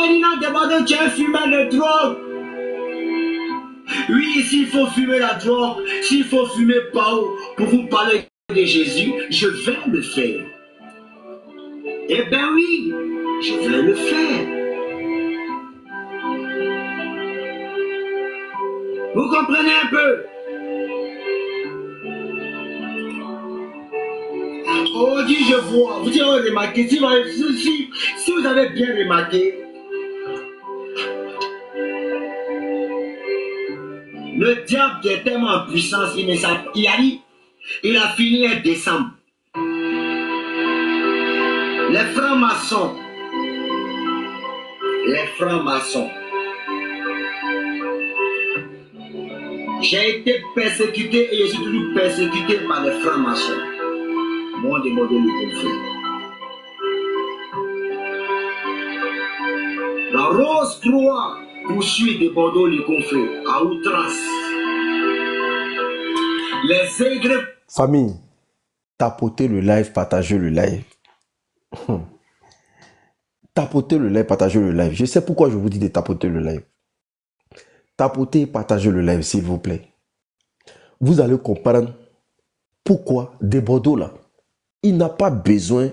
me dit non, de Bordeaux, tu es un fumeur de drogue. Oui, s'il faut fumer la drogue, s'il faut fumer Pao pour vous parler de Jésus, je vais le faire. Eh bien oui, je vais le faire. Vous comprenez un peu? Oh, dit je vois. Vous avez remarqué, si vous avez bien remarqué, le diable qui est tellement en puissance, il a fini en décembre. Les francs-maçons, j'ai été persécuté et je suis toujours persécuté par les francs-maçons. Moi, de Bordeaux, le conflit. La Rose Croix poursuit de Bordeaux le conflit à outrance. Les aigres. Famille, tapotez le live, partagez le live. Tapotez le live, partagez le live. Je sais pourquoi je vous dis de tapoter le live. Tapotez et partagez le live, s'il vous plaît. Vous allez comprendre pourquoi de Bordeaux là, il n'a pas besoin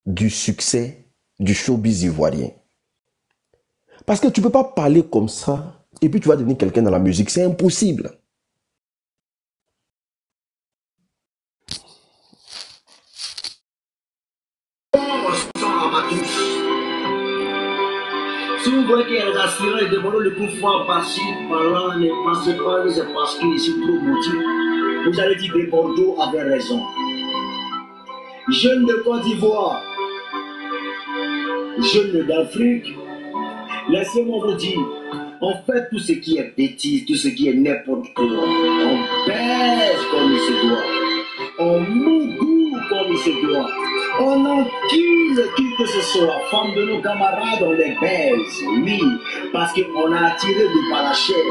du succès du showbiz ivoirien. Parce que tu ne peux pas parler comme ça et puis tu vas devenir quelqu'un dans la musique. C'est impossible. Si vous voyez qu'il y a des aspirants de Bordeaux, le pouvoir par-ci, par-là, ne pensez pas que c'est parce qu'ils sont trop motivés. Vous allez dire que Bordeaux avait raison. Jeunes de Côte d'Ivoire, jeunes d'Afrique, laissez-moi vous dire, on fait tout ce qui est bêtise, tout ce qui est n'importe quoi. On baise comme il se doit. On mougoue comme il se doit. On encule qui que ce soit. Femme de nos camarades, on les baise. Oui, parce qu'on a attiré de par la chair.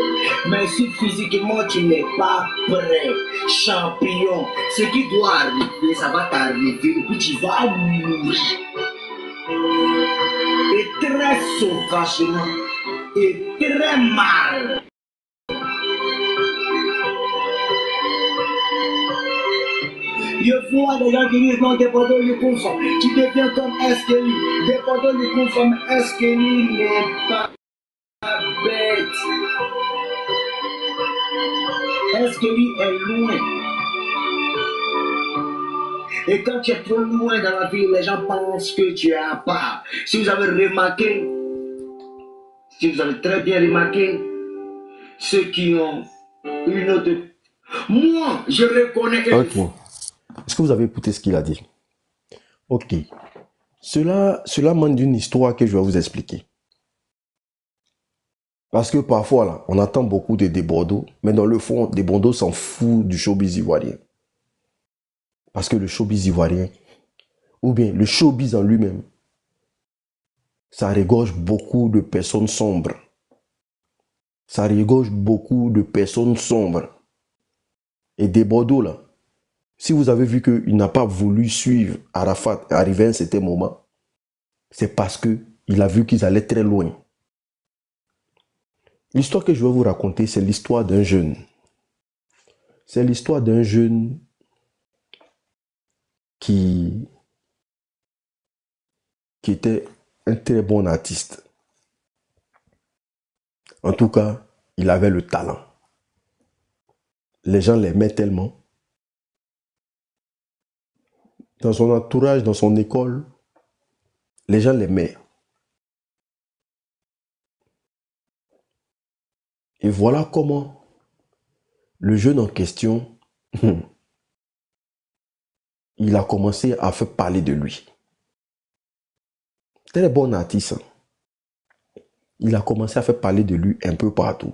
Mais si physiquement tu n'es pas prêt, champion, ce qui doit arriver, ça va t'arriver. Et puis tu vas mourir. Et très sauvagement. Et très mal. Je vois des gens qui disent non, des Bordeaux le confirment. Tu deviens comme Esqueli. Des Bordeaux le confirment. Esqueli n'est pas bête. Esqueli est loin. Et quand tu es trop loin dans la vie, les gens pensent que tu es à part. Si vous avez remarqué, si vous avez très bien remarqué, ceux qui ont une autre... Moi, je reconnais que... Ok. Est-ce que vous avez écouté ce qu'il a dit? Ok. Cela manque d'une histoire que je vais vous expliquer. Parce que parfois, là, on attend beaucoup de Bordeaux, mais dans le fond, des Bordeaux s'en fout du showbiz ivoirien. Parce que le showbiz ivoirien, ou bien le showbiz en lui-même, ça regorge beaucoup de personnes sombres. Ça regorge beaucoup de personnes sombres. Et des Bordeaux, là, si vous avez vu qu'il n'a pas voulu suivre Arafat arrivé à un certain moment, c'est parce qu'il a vu qu'ils allaient très loin. L'histoire que je vais vous raconter, c'est l'histoire d'un jeune. C'est l'histoire d'un jeune qui était un très bon artiste. En tout cas, il avait le talent. Les gens l'aimaient tellement. Dans son entourage, dans son école, les gens l'aimaient. Et voilà comment le jeune en question, il a commencé à faire parler de lui. Très bon artiste. Il a commencé à faire parler de lui un peu partout.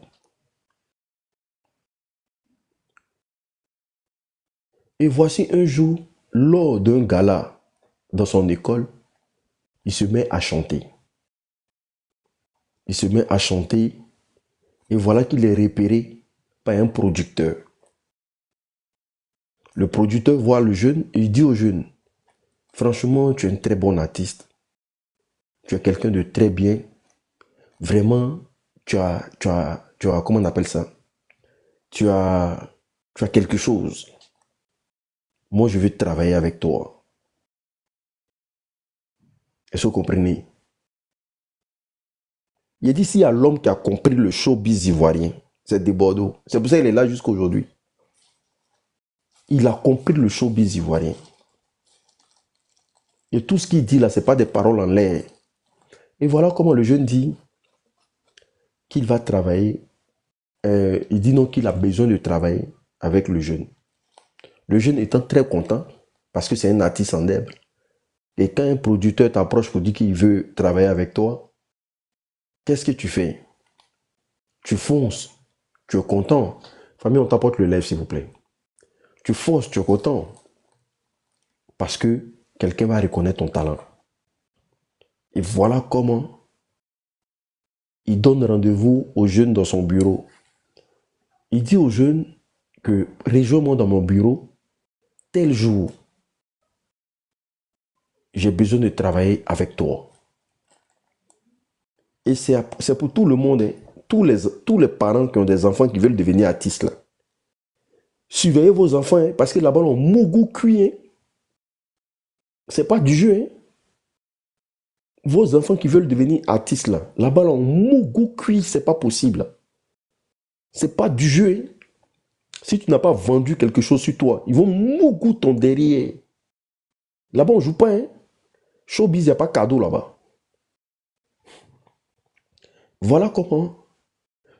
Et voici un jour, lors d'un gala dans son école, il se met à chanter. Il se met à chanter et voilà qu'il est repéré par un producteur. Le producteur voit le jeune et il dit au jeune, franchement, tu es un très bon artiste. Tu es quelqu'un de très bien. vraiment, comment on appelle ça? Tu as, tu as quelque chose. Moi, je veux travailler avec toi. Est-ce que vous comprenez? Il a dit, s'il y a l'homme qui a compris le showbiz ivoirien, c'est de Bordeaux. C'est pour ça qu'il est là jusqu'à aujourd'hui. Il a compris le showbiz ivoirien. Et tout ce qu'il dit là, ce n'est pas des paroles en l'air. Et voilà comment le jeune dit qu'il va travailler. Il dit non, qu'il a besoin de travailler avec le jeune. Le jeune étant très content, parce que c'est un artiste en herbe. Et quand un producteur t'approche pour dire qu'il veut travailler avec toi, qu'est-ce que tu fais? Tu fonces, tu es content. Famille, on t'apporte le lèvre, s'il vous plaît. Tu fonces, tu es content. Parce que quelqu'un va reconnaître ton talent. Et voilà comment il donne rendez-vous aux jeunes dans son bureau. Il dit aux jeunes que rejoins-moi dans mon bureau tel jour. J'ai besoin de travailler avec toi. Et c'est pour tout le monde, hein. Tous les parents qui ont des enfants qui veulent devenir artistes là. Surveillez vos enfants, hein, parce que là-bas, on mougou cuit. Hein. C'est pas du jeu. Hein. Vos enfants qui veulent devenir artistes là, là-bas, on mougou cuit, c'est pas possible. C'est pas du jeu. Hein. Si tu n'as pas vendu quelque chose sur toi, ils vont mougou ton derrière. Là-bas, on joue pas. Hein. Showbiz, il n'y a pas cadeau là-bas. Voilà comment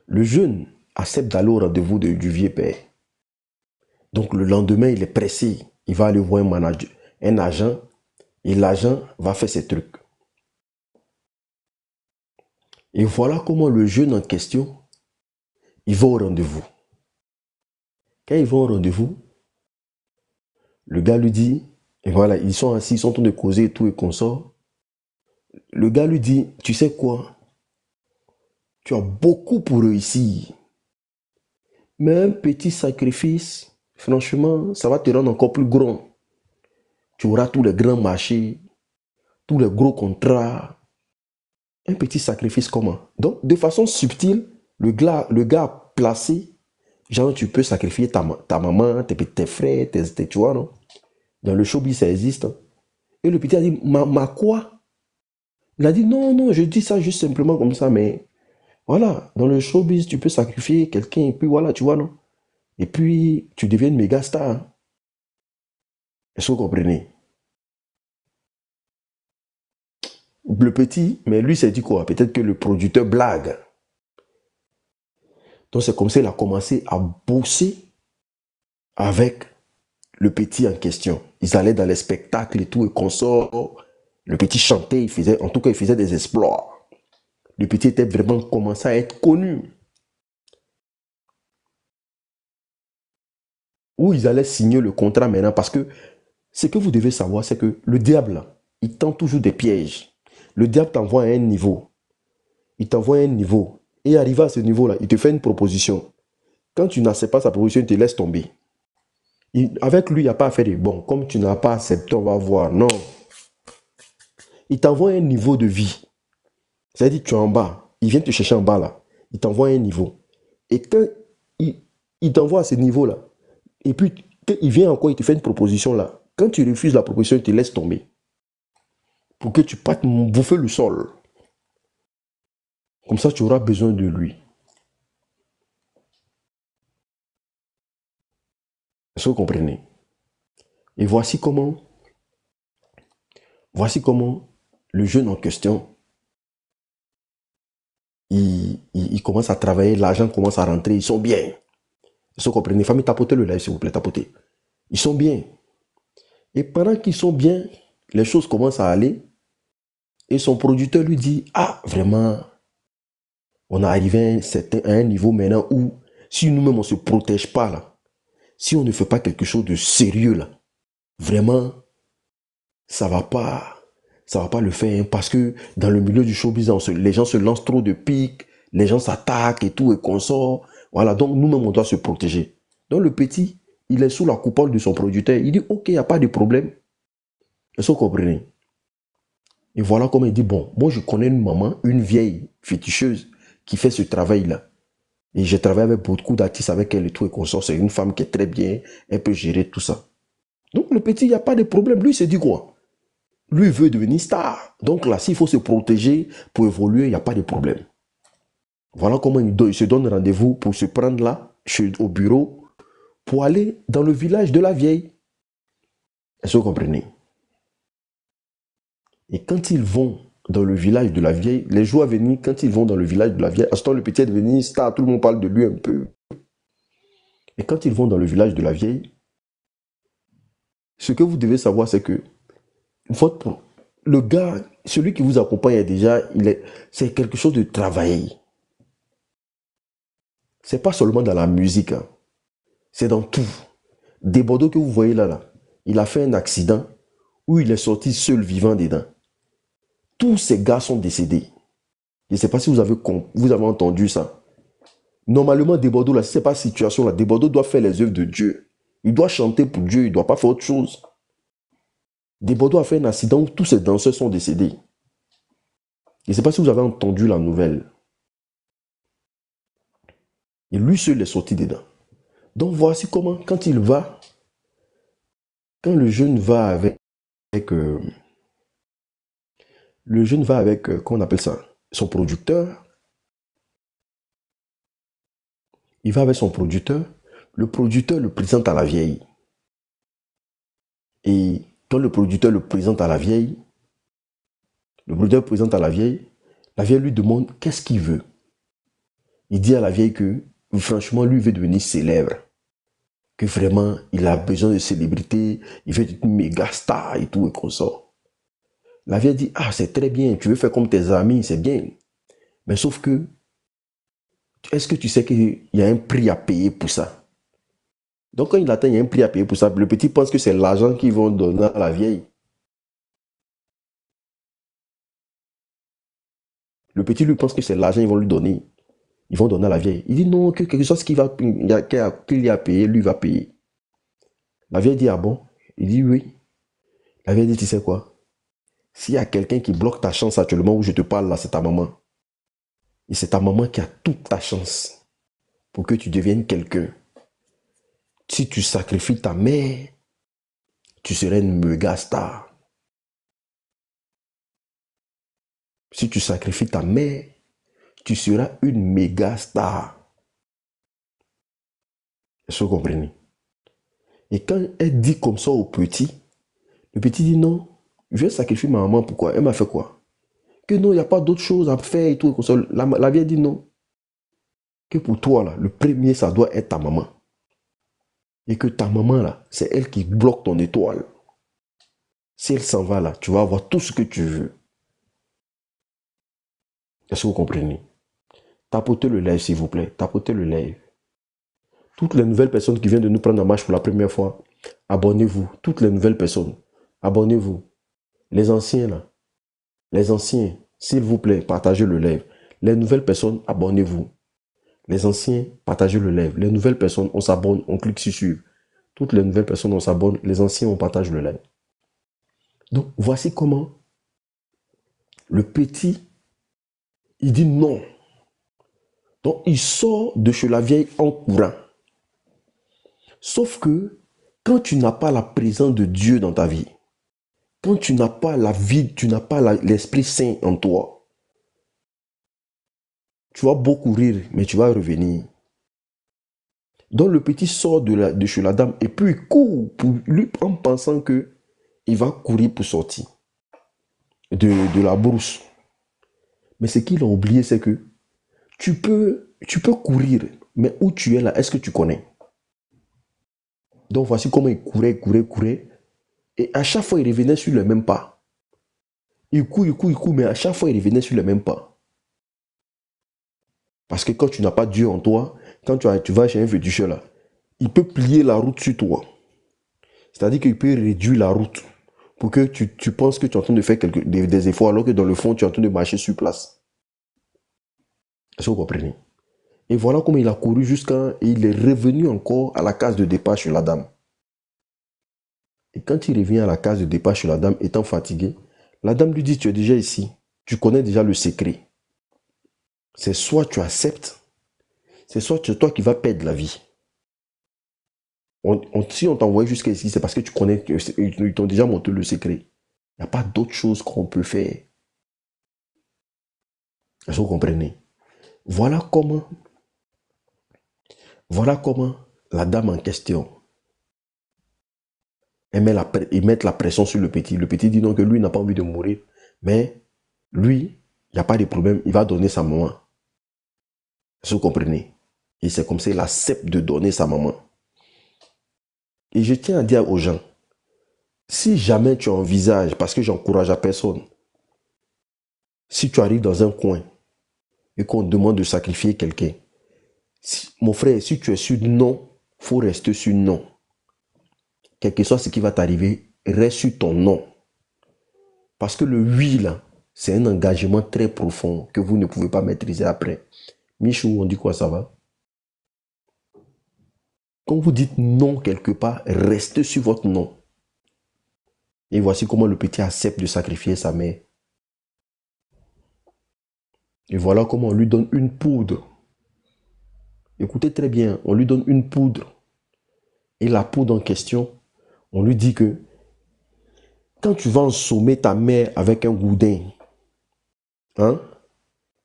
le jeune accepte d'aller au rendez-vous du vieux père. Donc le lendemain, il est pressé. Il va aller voir un manager, un agent, et l'agent va faire ses trucs. Et voilà comment le jeune en question, il va au rendez-vous. Quand il va au rendez-vous, le gars lui dit, et voilà, ils sont assis, ils sont en train de causer et tout et qu'on sort. Le gars lui dit, tu sais quoi? Tu as beaucoup pour réussir. Mais un petit sacrifice, franchement, ça va te rendre encore plus grand. Tu auras tous les grands marchés, tous les gros contrats. Un petit sacrifice comment? Donc, de façon subtile, le gars a placé, genre, tu peux sacrifier ta maman, tes frères, tu vois, non? Dans le showbiz, ça existe. Hein? Et le petit a dit, ma quoi? Il a dit, non, non, je dis ça juste simplement comme ça, mais voilà, dans le showbiz, tu peux sacrifier quelqu'un, et puis voilà, tu vois, non? Et puis, tu deviens une méga star. Hein? Est-ce que vous comprenez? Le petit, mais lui, s'est dit quoi? Peut-être que le producteur blague. Donc, c'est comme ça qu'il a commencé à bosser avec le petit en question. Ils allaient dans les spectacles et tout, et consorts. Le petit chantait, en tout cas, il faisait des exploits. Le petit était vraiment commencé à être connu. Où ils allaient signer le contrat maintenant, parce que ce que vous devez savoir, c'est que le diable, il tend toujours des pièges. Le diable t'envoie à un niveau. Il t'envoie à un niveau. Et arrivé à ce niveau-là, il te fait une proposition. Quand tu n'acceptes pas sa proposition, il te laisse tomber. Avec lui, il n'y a pas à faire de bon. Comme tu n'as pas accepté, on va voir. Non. Il t'envoie à un niveau de vie. C'est-à-dire que tu es en bas. Il vient te chercher en bas là. Il t'envoie à un niveau. Et quand il t'envoie à ce niveau-là, et puis quand il vient encore, il te fait une proposition là. Quand tu refuses la proposition, il te laisse tomber. Pour que tu partes bouffer le sol. Comme ça, tu auras besoin de lui. Est-ce que vous comprenez? Et voici comment le jeune en question, il commence à travailler, l'argent commence à rentrer, ils sont bien. Est-ce que vous comprenez? Famille, tapotez le live, s'il vous plaît, tapotez. Ils sont bien. Et pendant qu'ils sont bien, les choses commencent à aller. Et son producteur lui dit, ah, vraiment, on est arrivé à un niveau maintenant où, si nous-mêmes, on ne se protège pas, là, si on ne fait pas quelque chose de sérieux, là, vraiment, ça va pas le faire. Hein, parce que dans le milieu du showbiz, les gens se lancent trop de piques, les gens s'attaquent et tout, et qu'on sort. Voilà, donc nous-mêmes, on doit se protéger. Donc le petit, il est sous la coupole de son producteur. Il dit, ok, il n'y a pas de problème. Est-ce que vous comprenez? Et voilà comment il dit, bon, moi je connais une maman, une vieille féticheuse qui fait ce travail-là. Et j'ai travaillé avec beaucoup d'artistes avec elle et tout et consort. C'est une femme qui est très bien, elle peut gérer tout ça. Donc le petit, il n'y a pas de problème. Lui, il se dit quoi? Lui, il veut devenir star. Donc là, s'il faut se protéger pour évoluer, il n'y a pas de problème. Voilà comment il se donne rendez-vous pour se prendre là, au bureau, pour aller dans le village de la vieille. Est-ce que vous comprenez? Et quand ils vont dans le village de la vieille, les jours à venir, quand ils vont dans le village de la vieille, à ce temps, le petit est devenu star, tout le monde parle de lui un peu. Et quand ils vont dans le village de la vieille, ce que vous devez savoir, c'est que le gars, celui qui vous accompagne est déjà, c'est quelque chose de travaillé. C'est pas seulement dans la musique, hein. C'est dans tout. Des Bordeaux que vous voyez là, il a fait un accident où il est sorti seul vivant dedans. Tous ces gars sont décédés. Je ne sais pas si vous avez entendu ça. Normalement, des Bordeaux, là, si ce n'est pas cette situation-là, des Bordeaux doit faire les œuvres de Dieu. Il doit chanter pour Dieu, il ne doit pas faire autre chose. Des Bordeaux a fait un accident où tous ces danseurs sont décédés. Je ne sais pas si vous avez entendu la nouvelle. Et lui seul est sorti dedans. Donc voici comment, quand le jeune va avec comment on appelle ça, son producteur. Il va avec son producteur. Le producteur le présente à la vieille. Et quand le producteur le présente à la vieille, la vieille lui demande qu'est-ce qu'il veut. Il dit à la vieille que, franchement, lui veut devenir célèbre. Que vraiment, il a besoin de célébrité. Il veut être une méga star et tout et comme ça. La vieille dit, ah, c'est très bien, tu veux faire comme tes amis, c'est bien. Mais sauf que, est-ce que tu sais qu'il y a un prix à payer pour ça? Donc quand il attend, il y a un prix à payer pour ça. Le petit pense que c'est l'argent qu'ils vont donner à la vieille. Le petit lui pense que c'est l'argent qu'ils vont lui donner. Ils vont donner à la vieille. Il dit non, que quelque chose qu'il y a payé, lui va payer. La vieille dit, ah bon? Il dit oui. La vieille dit, tu sais quoi? S'il y a quelqu'un qui bloque ta chance actuellement où je te parle là, c'est ta maman. Et c'est ta maman qui a toute ta chance pour que tu deviennes quelqu'un. Si tu sacrifies ta mère, tu serais une méga star. Si tu sacrifies ta mère, tu seras une méga star. Est-ce que vous comprenez? Et quand elle dit comme ça au petit, le petit dit non, je vais sacrifier ma maman, pourquoi? Elle m'a fait quoi? Que non, il n'y a pas d'autre chose à faire et tout. Comme ça. La vieille dit non. Que pour toi, là, le premier, ça doit être ta maman. Et que ta maman, là, c'est elle qui bloque ton étoile. Si elle s'en va, là, tu vas avoir tout ce que tu veux. Est-ce que vous comprenez? Tapotez le live, s'il vous plaît. Tapotez le live. Toutes les nouvelles personnes qui viennent de nous prendre en marche pour la première fois, abonnez-vous. Toutes les nouvelles personnes, abonnez-vous. Les anciens, là, les anciens, s'il vous plaît, partagez le live. Les nouvelles personnes, abonnez-vous. Les anciens, partagez le live. Les nouvelles personnes, on s'abonne, on clique sur suivre. Toutes les nouvelles personnes, on s'abonne. Les anciens, on partage le live. Donc, voici comment le petit, il dit non. Donc, il sort de chez la vieille en courant. Sauf que, quand tu n'as pas la présence de Dieu dans ta vie, quand tu n'as pas la vie, tu n'as pas l'Esprit Saint en toi, tu vas beaucoup rire, mais tu vas revenir. Donc le petit sort de chez la dame et puis il court pour lui en pensant que il va courir pour sortir de la brousse. Mais ce qu'il a oublié, c'est que tu peux courir, mais où tu es là, est-ce que tu connais? Donc voici comment il courait. Et à chaque fois, il revenait sur le même pas. Il court, mais à chaque fois, il revenait sur le même pas. Parce que quand tu n'as pas Dieu en toi, quand tu vas chez un féticheur là, il peut plier la route sur toi. C'est-à-dire qu'il peut réduire la route pour que tu penses que tu es en train de faire des efforts alors que dans le fond, tu es en train de marcher sur place. Est-ce que vous comprenez? Et voilà comment il a couru jusqu'à... il est revenu encore à la case de départ chez la dame. Et quand il revient à la case de départ chez la dame, étant fatigué, La dame lui dit, tu es déjà ici. Tu connais déjà le secret. C'est soit tu acceptes, c'est soit c'est toi qui vas perdre la vie. Si on t'a envoyé jusqu'à ici, c'est parce que tu connais, ils t'ont déjà montré le secret. Il n'y a pas d'autre chose qu'on peut faire. Est-ce que vous comprenez? Voilà comment la dame en question, ils mettent la pression sur le petit. Le petit dit non, que lui n'a pas envie de mourir. Mais lui, il n'y a pas de problème, il va donner sa maman. Est-ce que vous comprenez? Et c'est comme ça qu'il accepte de donner sa maman. Et je tiens à dire aux gens, si jamais tu envisages, parce que j'encourage à personne, si tu arrives dans un coin et qu'on te demande de sacrifier quelqu'un, mon frère, si tu es sur non, il faut rester sur non. Quel que soit ce qui va t'arriver, reste sur ton non. Parce que le oui, là, c'est un engagement très profond que vous ne pouvez pas maîtriser après. Michou, on dit quoi, ça va? Quand vous dites non quelque part, restez sur votre non. Et voici comment le petit accepte de sacrifier sa mère. Et voilà comment on lui donne une poudre. Écoutez très bien, on lui donne une poudre. Et la poudre en question, on lui dit que quand tu vas ensommer ta mère avec un gourdin, hein,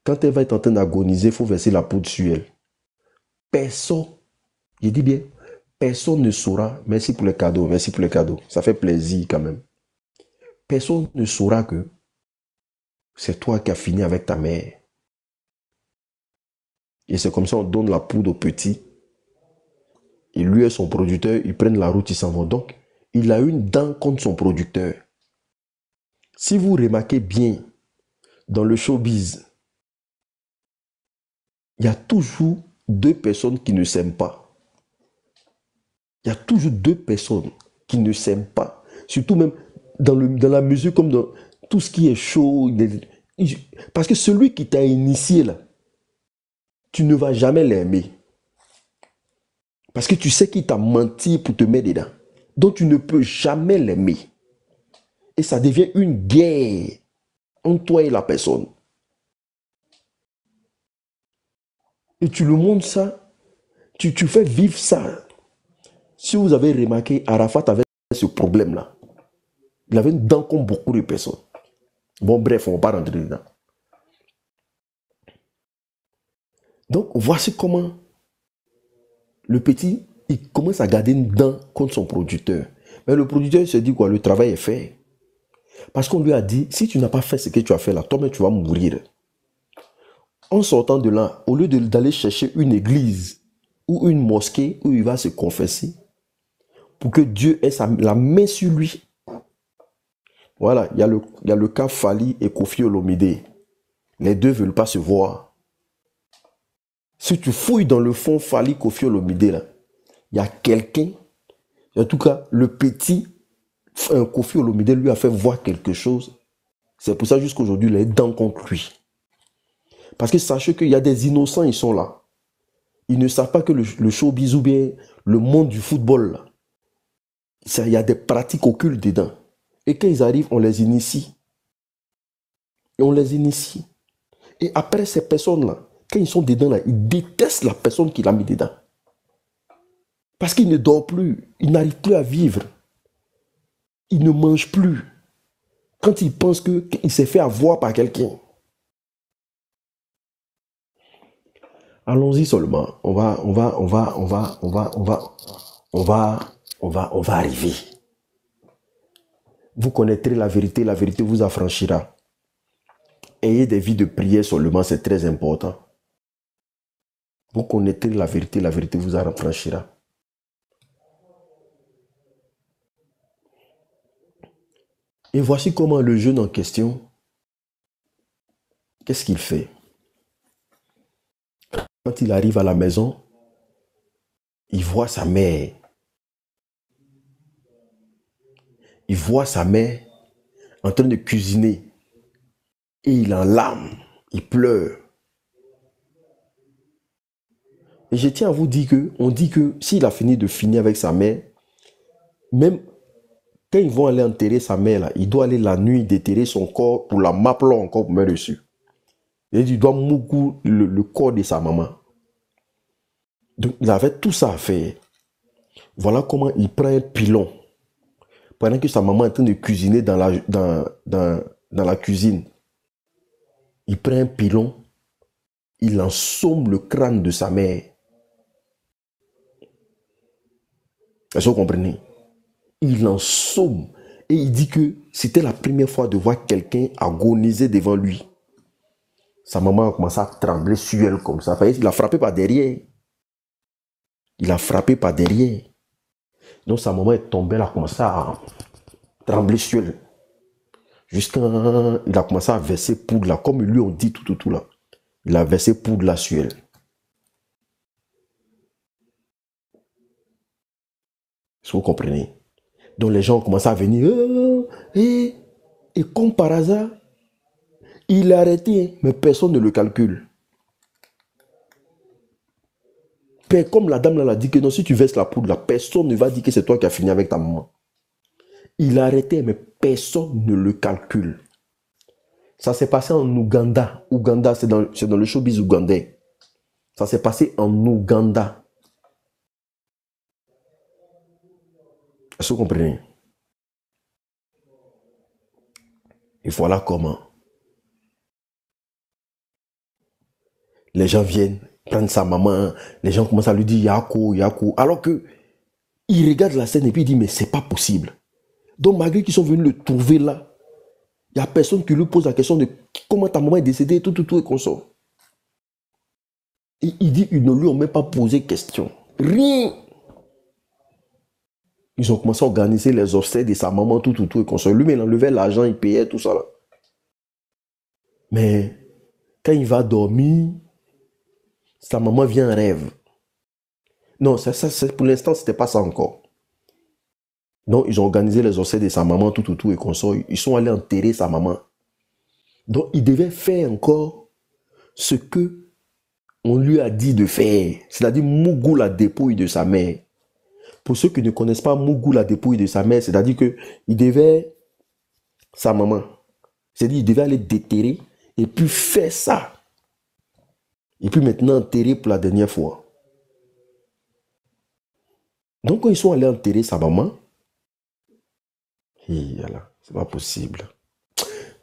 quand elle va être en train d'agoniser, il faut verser la poudre sur elle. Personne, je dis bien, personne ne saura, merci pour les cadeaux, ça fait plaisir quand même. Personne ne saura que c'est toi qui as fini avec ta mère. Et c'est comme ça on donne la poudre au petit. Et lui et son producteur, ils prennent la route, ils s'en vont. Donc, il a une dent contre son producteur. Si vous remarquez bien, dans le showbiz, il y a toujours deux personnes qui ne s'aiment pas. Il y a toujours deux personnes qui ne s'aiment pas. Surtout même dans la musique, comme dans tout ce qui est show. Parce que celui qui t'a initié là, tu ne vas jamais l'aimer. Parce que tu sais qu'il t'a menti pour te mettre dedans. Donc tu ne peux jamais l'aimer. Et ça devient une guerre entre toi et la personne. Et tu le montres ça, tu fais vivre ça. Si vous avez remarqué, Arafat avait ce problème-là. Il avait une dent comme beaucoup de personnes. Bon, bref, on ne va pas rentrer dedans. Donc, voici comment le petit, il commence à garder une dent contre son producteur. Mais le producteur se dit quoi? Le travail est fait. Parce qu'on lui a dit, si tu n'as pas fait ce que tu as fait là, toi-même tu vas mourir. En sortant de là, au lieu d'aller chercher une église ou une mosquée où il va se confesser, pour que Dieu ait la main sur lui. Voilà, il y a le cas Fally et Koffi Olomide. Les deux ne veulent pas se voir. Si tu fouilles dans le fond Fally, Koffi Olomide, là, il y a quelqu'un, en tout cas, le petit Koffi Olomide lui a fait voir quelque chose. C'est pour ça jusqu'aujourd'hui, il est dents contre lui. Parce que sachez qu'il y a des innocents, ils sont là. Ils ne savent pas que le showbiz ou bien le monde du football, là, il y a des pratiques occultes dedans. Et quand ils arrivent, on les initie. Et on les initie. Et après, ces personnes-là, quand ils sont dedans, là, ils détestent la personne qui l'a mis dedans. Parce qu'ils ne dorment plus. Ils n'arrivent plus à vivre. Ils ne mangent plus. Quand ils pensent qu'il s'est fait avoir par quelqu'un. Allons-y seulement. On va arriver. Vous connaîtrez la vérité vous affranchira. Ayez des vies de prière seulement, c'est très important. Vous connaîtrez la vérité vous affranchira. Et voici comment le jeune en question, qu'est-ce qu'il fait? Quand il arrive à la maison, il voit sa mère. Il voit sa mère en train de cuisiner. Et il est en larmes. Il pleure. Et je tiens à vous dire on dit que s'il a fini avec sa mère, même Quand ils vont aller enterrer sa mère, là, il doit aller la nuit déterrer son corps pour la m'appeler encore pour mettre dessus. Et il doit mouiller le corps de sa maman. Donc, il avait tout ça à faire. Voilà comment il prend un pilon. Pendant que sa maman est en train de cuisiner dans la cuisine, il prend un pilon, il ensomme le crâne de sa mère. Est-ce que vous comprenez? Il l'ensomme. Et il dit que c'était la première fois de voir quelqu'un agoniser devant lui. Sa maman a commencé à trembler sur elle comme ça. Il a frappé par derrière. Il a frappé par derrière. Donc sa maman est tombée, elle a commencé à trembler sur elle. Jusqu'à il a commencé à verser poudre là. Comme lui on dit tout là. Il a versé poudre là sur elle. Est-ce que vous comprenez? Donc les gens ont commencé à venir. Et comme par hasard, il est arrêté, mais personne ne le calcule. Comme la dame là a dit que non, si tu verses la poudre là, personne ne va dire que c'est toi qui as fini avec ta maman. Il est arrêté, mais personne ne le calcule. Ça s'est passé en Ouganda. Ouganda, c'est dans le showbiz ougandais. Ça s'est passé en Ouganda. Est-ce que vous comprenez? Et voilà comment les gens viennent prendre sa maman. Les gens commencent à lui dire Yako, Yako. Alors que il regarde la scène et puis il dit mais c'est pas possible. Donc malgré qu'ils sont venus le trouver là, il n'y a personne qui lui pose la question de comment ta maman est décédée, tout et qu'on sort. Et il dit ils ne lui ont même pas posé question. Rien. Ils ont commencé à organiser les obsèques de sa maman, tout et qu'on sort. Lui, mais il enlevait l'argent, il payait tout ça là. Mais quand il va dormir, sa maman vient en rêve. Non, ça pour l'instant, ce n'était pas ça encore. Donc, ils ont organisé les obsèques de sa maman, tout et qu'on sort. Ils sont allés enterrer sa maman. Donc, il devait faire encore ce que on lui a dit de faire. C'est-à-dire mougou la dépouille de sa mère. Pour ceux qui ne connaissent pas mougou la dépouille de sa mère, c'est-à-dire qu'il devait, sa maman, c'est-à-dire il devait aller déterrer et puis faire ça. Et puis maintenant enterrer pour la dernière fois. Donc quand ils sont allés enterrer sa maman, c'est pas possible.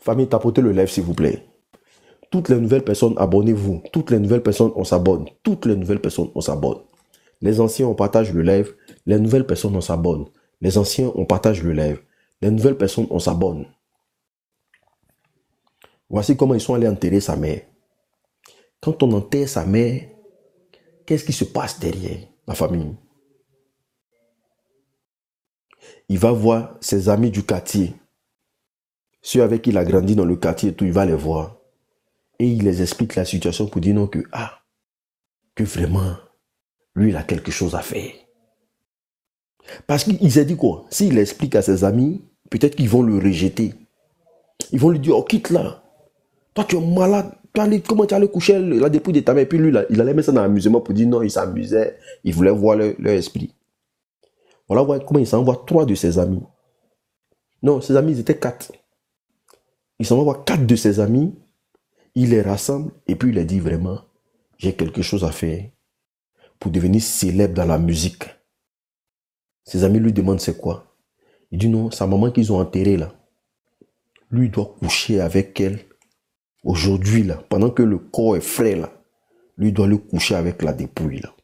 Famille, tapotez le live s'il vous plaît. Toutes les nouvelles personnes, abonnez-vous. Toutes les nouvelles personnes, on s'abonne. Toutes les nouvelles personnes, on s'abonne. Les anciens, on partage le live. Les nouvelles personnes, on s'abonne. Les anciens, on partage le live. Les nouvelles personnes, on s'abonne. Voici comment ils sont allés enterrer sa mère. Quand on enterre sa mère, qu'est-ce qui se passe derrière la famille? Il va voir ses amis du quartier. Ceux avec qui il a grandi dans le quartier et tout, il va les voir. Et il les explique la situation pour dire non que vraiment, lui, il a quelque chose à faire. Parce qu'il s'est dit quoi? S'il explique à ses amis, peut-être qu'ils vont le rejeter. Ils vont lui dire, oh, quitte là. Toi, tu es malade. Comment tu allais coucher la dépouille de ta mère? Et puis lui, là, il allait mettre ça dans l'amusement pour dire non, il s'amusait. Il voulait voir leur esprit. Voilà comment il s'envoie 3 de ses amis. Non, ses amis, ils étaient 4. Il s'envoie 4 de ses amis. Il les rassemble et puis il leur dit vraiment, j'ai quelque chose à faire pour devenir célèbre dans la musique. Ses amis lui demandent c'est quoi? Il dit non, sa maman qu'ils ont enterrée là. Lui, il doit coucher avec elle aujourd'hui là, pendant que le corps est frais là. Lui, il doit le coucher avec la dépouille là.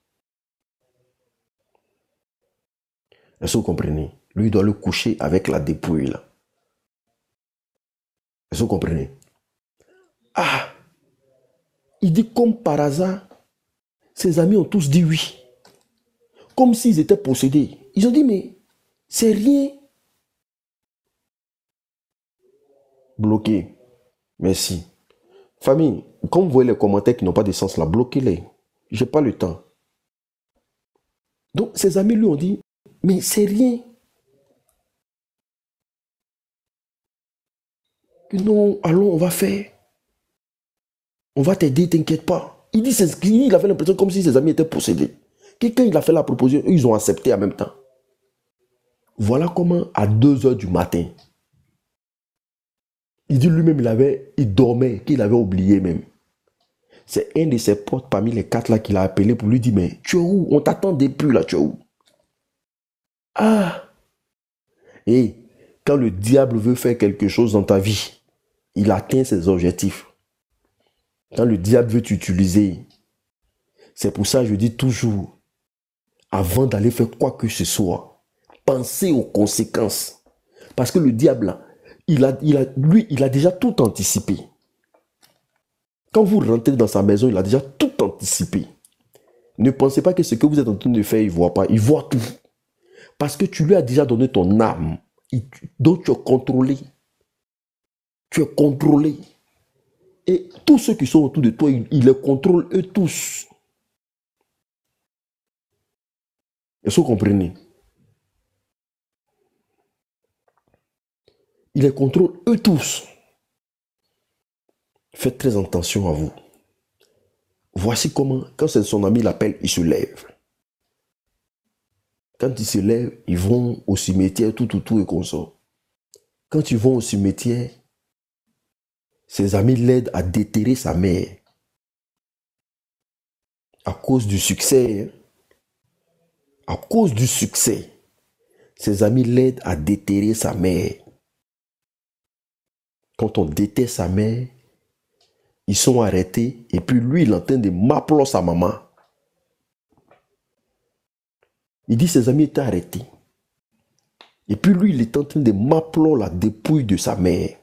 Est-ce que vous comprenez? Lui, il doit le coucher avec la dépouille là. Est-ce que vous comprenez? Il dit comme par hasard, ses amis ont tous dit oui. Comme s'ils étaient possédés. Ils ont dit mais c'est rien. Bloqué. Merci. Famille, quand vous voyez les commentaires qui n'ont pas de sens là, bloquez-les. J'ai pas le temps. Donc ses amis lui ont dit mais c'est rien. Non, allons, on va faire. On va t'aider, t'inquiète pas. Il avait l'impression comme si ses amis étaient possédés. Quand il a fait la proposition, ils ont accepté en même temps. Voilà comment, à 2 heures du matin, il dit lui-même, il dormait, qu'il avait oublié même. C'est un de ses potes parmi les 4 là qui l'a appelé pour lui dire, mais tu es où? On t'attendait plus là, tu es où? Ah! Et quand le diable veut faire quelque chose dans ta vie, il atteint ses objectifs. Quand le diable veut t'utiliser, c'est pour ça que je dis toujours, avant d'aller faire quoi que ce soit, pensez aux conséquences. Parce que le diable, il a déjà tout anticipé. Quand vous rentrez dans sa maison, il a déjà tout anticipé. Ne pensez pas que ce que vous êtes en train de faire, il ne voit pas. Il voit tout. Parce que tu lui as déjà donné ton âme. Donc tu es contrôlé. Tu es contrôlé. Et tous ceux qui sont autour de toi, il les contrôle eux tous. Est-ce que vous comprenez? Il les contrôle eux tous. Faites très attention à vous. Voici comment, quand c'est son ami l'appelle, il se lève. Quand ils se lèvent, ils vont au cimetière, tout et comme ça. Quand ils vont au cimetière, ses amis l'aident à déterrer sa mère. À cause du succès. À cause du succès, ses amis l'aident à déterrer sa mère. Quand on déterre sa mère, ils sont arrêtés et puis lui, il est en train de m'appeler sa maman. Il dit ses amis étaient arrêtés. Et puis lui, il est en train de m'appeler la dépouille de sa mère.